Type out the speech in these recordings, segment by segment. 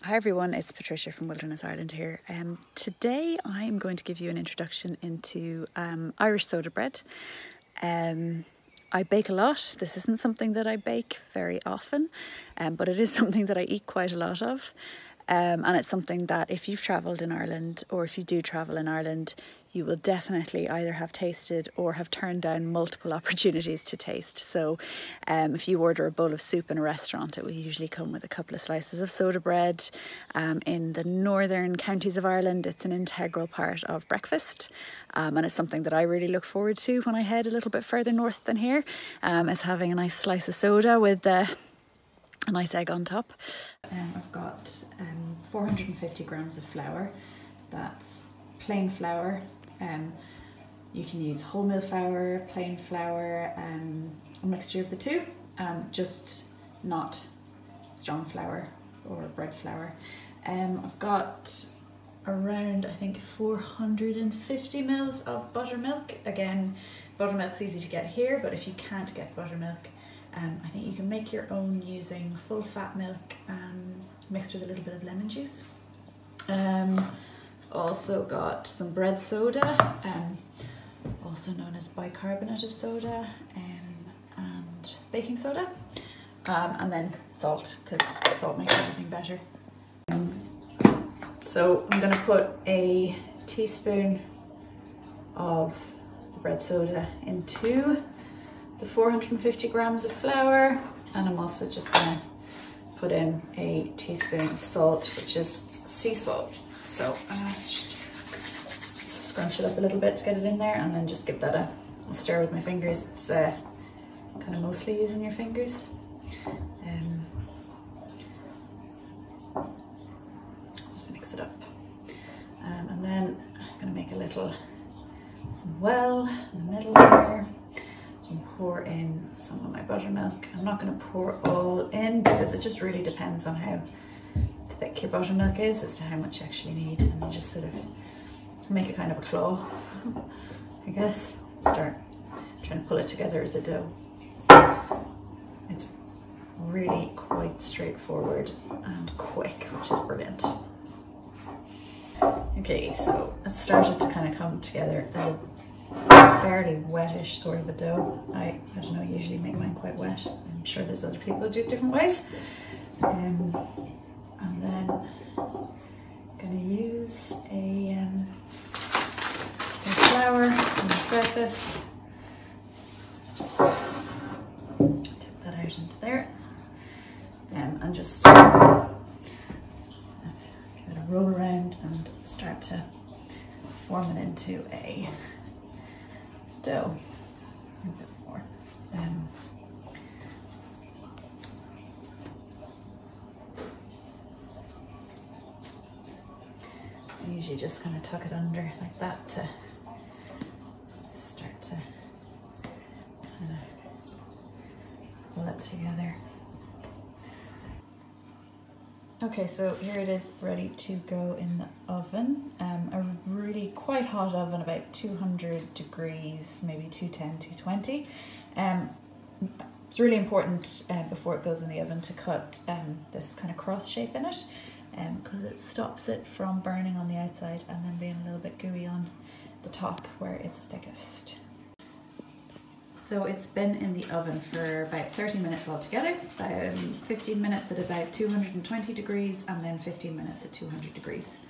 Hi everyone, it's Patricia from Wilderness Ireland here. Today I'm going to give you an introduction into Irish soda bread. I bake a lot. This isn't something that I bake very often, but it is something that I eat quite a lot of. And it's something that if you've travelled in Ireland, or if you do travel in Ireland, you will definitely either have tasted or have turned down multiple opportunities to taste. So if you order a bowl of soup in a restaurant, it will usually come with a couple of slices of soda bread. In the northern counties of Ireland, it's an integral part of breakfast. And it's something that I really look forward to when I head a little bit further north than here, is having a nice slice of soda with a nice egg on top. I've got 450 grams of flour. That's plain flour. You can use wholemeal flour, plain flour, a mixture of the two, just not strong flour or bread flour. I've got around, I think, 450 mils of buttermilk. Again, buttermilk's easy to get here, but if you can't get buttermilk, I think you can make your own using full fat milk mixed with a little bit of lemon juice. Also got some bread soda, also known as bicarbonate of soda, and baking soda, and then salt, because salt makes everything better. So I'm going to put a teaspoon of bread soda into the 450 grams of flour, and I'm also just going to put in a teaspoon of salt, which is sea salt. So scrunch it up a little bit to get it in there, and then just give that a stir with my fingers. It's kind of mostly using your fingers. Just mix it up, and then I'm going to make a little well in the middle there. And pour in some of my buttermilk. I'm not going to pour all in because it just really depends on how thick your buttermilk is as to how much you actually need, and you just sort of make a kind of a claw, I guess. Start trying to pull it together as a dough. It's really quite straightforward and quick, which is brilliant. Okay, so it started to kind of come together as a fairly wettish sort of a dough. I don't know, usually make mine quite wet. I'm sure there's other people who do it different ways. And then I'm going to use a flour on the surface. Just tip that out into there, and just give it a roll around and start to form it into a dough. A bit more. I usually just kind of tuck it under like that to start to kind of pull it together. Okay, so here it is ready to go in the oven. A really quite hot oven, about 200 degrees, maybe 210, 220. It's really important before it goes in the oven to cut this kind of cross shape in it, because it stops it from burning on the outside and then being a little bit gooey on the top where it's thickest. So it's been in the oven for about 30 minutes altogether, 15 minutes at about 220 degrees and then 15 minutes at 200 degrees.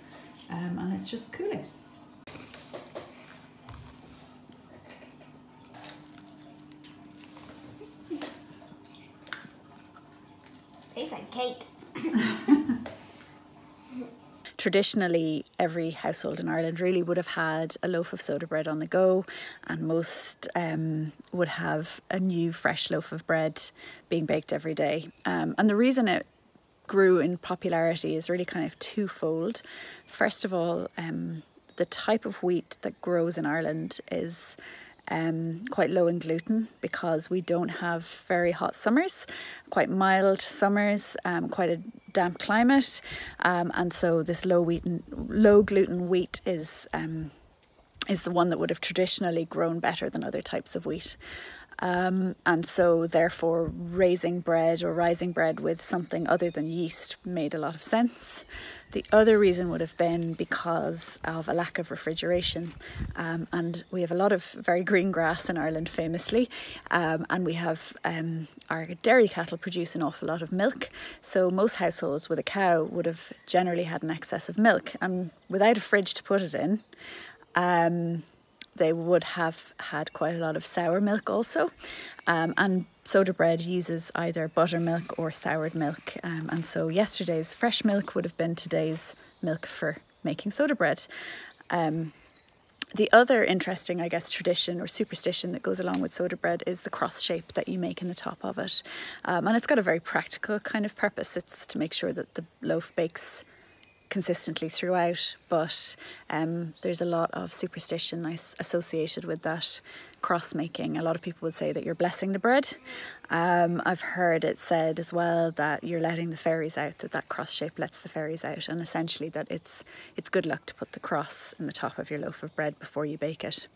And it's just cooling. Tastes like cake. Traditionally, every household in Ireland really would have had a loaf of soda bread on the go, and most would have a new fresh loaf of bread being baked every day. And the reason it grew in popularity is really kind of twofold. First of all, the type of wheat that grows in Ireland is quite low in gluten, because we don't have very hot summers, quite mild summers, quite a damp climate, and so this low gluten wheat is the one that would have traditionally grown better than other types of wheat. and so therefore raising bread or rising bread with something other than yeast made a lot of sense. The other reason would have been because of a lack of refrigeration, and we have a lot of very green grass in Ireland famously, and we have our dairy cattle produce an awful lot of milk, so most households with a cow would have generally had an excess of milk, and without a fridge to put it in, they would have had quite a lot of sour milk also, and soda bread uses either buttermilk or soured milk, and so yesterday's fresh milk would have been today's milk for making soda bread. The other interesting, I guess, tradition or superstition that goes along with soda bread is the cross shape that you make in the top of it, and it's got a very practical kind of purpose. It's to make sure that the loaf bakes consistently throughout, but there's a lot of superstition associated with that cross making. A lot of people would say that you're blessing the bread. I've heard it said as well that you're letting the fairies out, that cross shape lets the fairies out, and essentially that it's good luck to put the cross in the top of your loaf of bread before you bake it.